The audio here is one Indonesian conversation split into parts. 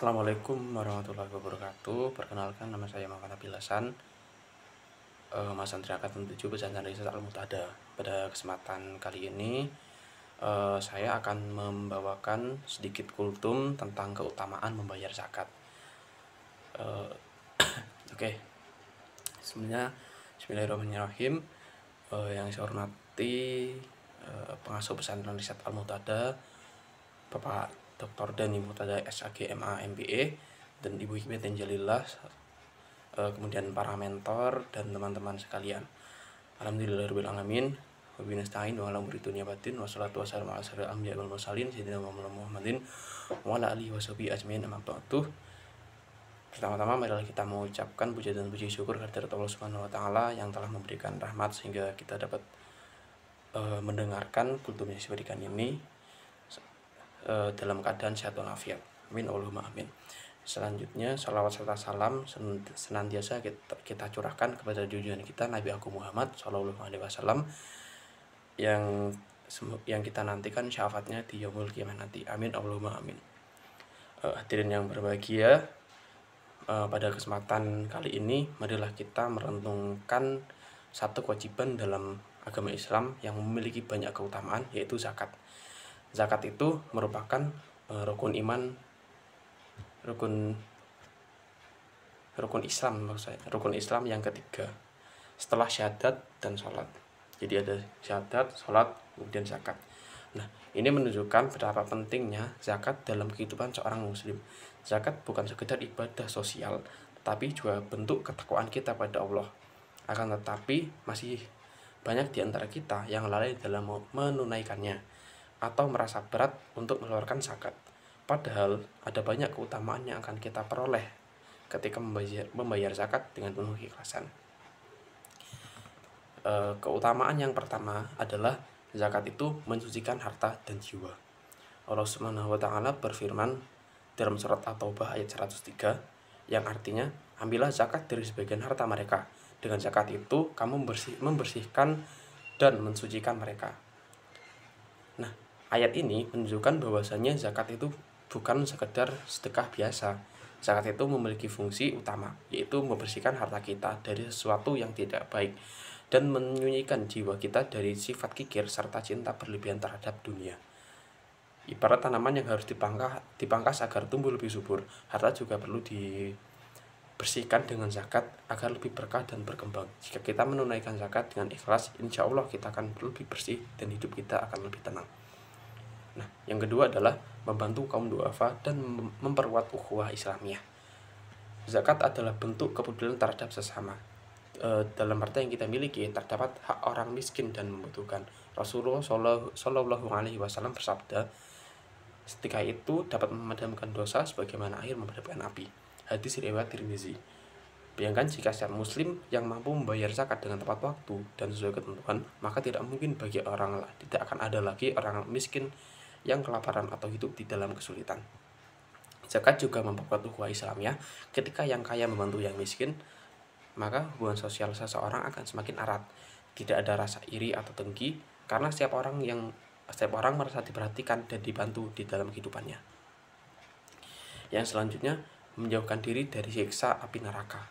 Assalamualaikum warahmatullahi wabarakatuh. Perkenalkan, nama saya Muhammad Nabil Hasan, Mas Santri Angkatan 7 Pesantren Riset Al-Mu'tadah. Pada kesempatan kali ini saya akan membawakan sedikit kultum tentang keutamaan membayar zakat. Oke. Sebenarnya Bismillahirrahmanirrahim. Yang saya hormati pengasuh pesantren Riset Al-Mu'tadah, Bapak Dr. Dani Mu'tadah SAG MA MBA, dan Ibu Hikmet Jalillah, kemudian para mentor dan teman-teman sekalian. Alhamdulillahirabbil alamin. Wa bihi nasta'in wa ala umuri dunya batin. Wassalatu wassalamu ala asyrofil anbiya'i wal mursalin sayyidina Muhammadin wa ala alihi washabihi ajmain, amma ba'du. Pertama-tama marilah kita mengucapkan puja dan puji syukur kehadirat Allah Subhanahu wa taala yang telah memberikan rahmat sehingga kita dapat mendengarkan kultum yang diberikan ini dalam keadaan sehat walafiat. Amin Allahumma amin. Selanjutnya salawat serta salam senantiasa kita curahkan kepada junjungan kita Nabi Agung Muhammad Shallallahu Alaihi Wasallam yang kita nantikan syafaatnya di yaumul qiyamah nanti. Amin Allahumma amin. Hadirin yang berbahagia, pada kesempatan kali ini marilah kita merenungkan satu kewajiban dalam agama Islam yang memiliki banyak keutamaan, yaitu zakat. Zakat itu merupakan rukun iman, rukun Islam, maksud saya, rukun Islam yang ketiga setelah syahadat dan sholat. Jadi ada syahadat, sholat, kemudian zakat. Nah, ini menunjukkan betapa pentingnya zakat dalam kehidupan seorang muslim. Zakat bukan sekedar ibadah sosial, tetapi juga bentuk ketakwaan kita pada Allah. Akan tetapi masih banyak di antara kita yang lalai dalam menunaikannya atau merasa berat untuk mengeluarkan zakat. Padahal ada banyak keutamaan yang akan kita peroleh ketika membayar zakat dengan penuh keikhlasan. Keutamaan yang pertama adalah zakat itu mensucikan harta dan jiwa. Allah Subhanahu wa taala berfirman dalam surat At-Taubah ayat 103 yang artinya, ambillah zakat dari sebagian harta mereka. Dengan zakat itu kamu membersihkan dan mensucikan mereka. Nah, ayat ini menunjukkan bahwasanya zakat itu bukan sekedar sedekah biasa. Zakat itu memiliki fungsi utama, yaitu membersihkan harta kita dari sesuatu yang tidak baik dan menyunyikan jiwa kita dari sifat kikir serta cinta berlebihan terhadap dunia. Ibarat tanaman yang harus dipangkas agar tumbuh lebih subur, harta juga perlu dibersihkan dengan zakat agar lebih berkah dan berkembang. Jika kita menunaikan zakat dengan ikhlas, insya Allah kita akan lebih bersih dan hidup kita akan lebih tenang. Nah, yang kedua adalah membantu kaum duafa dan memperkuat ukhuwah Islamiyah. Zakat adalah bentuk kepedulian terhadap sesama. Dalam harta yang kita miliki terdapat hak orang miskin dan membutuhkan. Rasulullah Shallallahu Alaihi Wasallam bersabda, setika itu dapat memadamkan dosa sebagaimana air memadamkan api. Hadis riwayat Tirmizi. Bayangkan jika setiap muslim yang mampu membayar zakat dengan tepat waktu dan sesuai ketentuan, maka tidak akan ada lagi orang miskin yang kelaparan atau hidup di dalam kesulitan. Zakat juga memperkuat ukhuwah Islamiyah. Ketika yang kaya membantu yang miskin, maka hubungan sosial seseorang akan semakin erat. Tidak ada rasa iri atau dengki karena setiap orang merasa diperhatikan dan dibantu di dalam kehidupannya. Yang selanjutnya, menjauhkan diri dari siksa api neraka.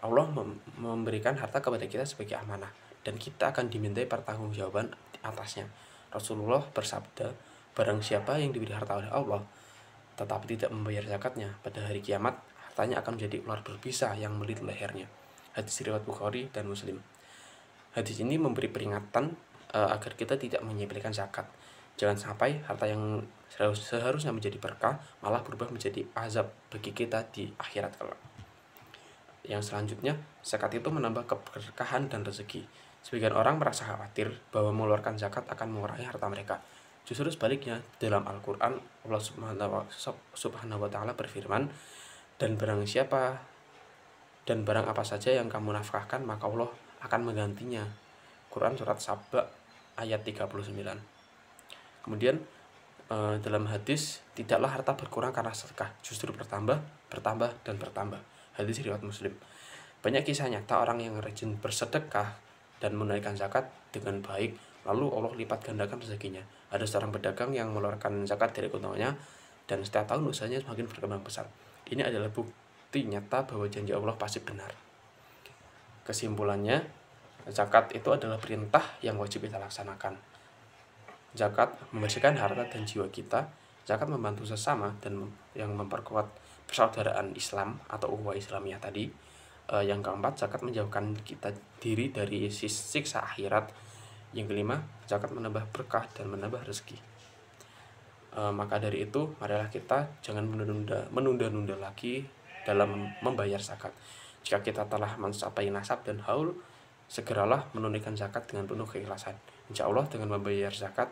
Allah memberikan harta kepada kita sebagai amanah dan kita akan dimintai pertanggungjawaban atasnya. Rasulullah bersabda, barang siapa yang diberi harta oleh Allah tetapi tidak membayar zakatnya, pada hari kiamat hartanya akan menjadi ular berbisa yang melilit lehernya. Hadis riwayat Bukhari dan Muslim. Hadis ini memberi peringatan agar kita tidak menyepelekan zakat. Jangan sampai harta yang seharusnya menjadi berkah malah berubah menjadi azab bagi kita di akhirat kelak. Yang selanjutnya, zakat itu menambah keberkahan dan rezeki. Sebagian orang merasa khawatir bahwa mengeluarkan zakat akan mengurangi harta mereka. Justru sebaliknya, dalam Al-Quran Allah Subhanahu wa taala berfirman, dan barang apa saja yang kamu nafkahkan maka Allah akan menggantinya. Quran surat Saba ayat 39. Kemudian dalam hadis, tidaklah harta berkurang karena sedekah, justru bertambah dan bertambah. Hadis riwayat Muslim. Banyak kisah nyata orang yang rajin bersedekah dan menunaikan zakat dengan baik, lalu Allah lipat gandakan rezekinya. Ada seorang pedagang yang mengeluarkan zakat dari keuntungannya dan setiap tahun usahanya semakin berkembang pesat. Ini adalah bukti nyata bahwa janji Allah pasti benar. Kesimpulannya, zakat itu adalah perintah yang wajib kita laksanakan. Zakat membersihkan harta dan jiwa kita. Zakat membantu sesama dan yang memperkuat persaudaraan Islam atau ukhuwah Islamiyah tadi. Yang keempat, zakat menjauhkan kita diri dari siksa akhirat. Yang kelima, zakat menambah berkah dan menambah rezeki. Maka dari itu, marilah kita jangan menunda-nunda lagi dalam membayar zakat. Jika kita telah mencapai nasab dan haul, segeralah menunaikan zakat dengan penuh keikhlasan. Insya Allah dengan membayar zakat,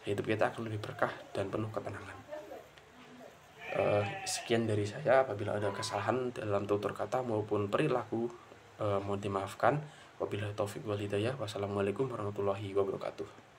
hidup kita akan lebih berkah dan penuh ketenangan. Sekian dari saya. Apabila ada kesalahan dalam tutur kata maupun perilaku, mohon dimaafkan. Wabillahi taufiq wal hidayah. Wassalamualaikum warahmatullahi wabarakatuh.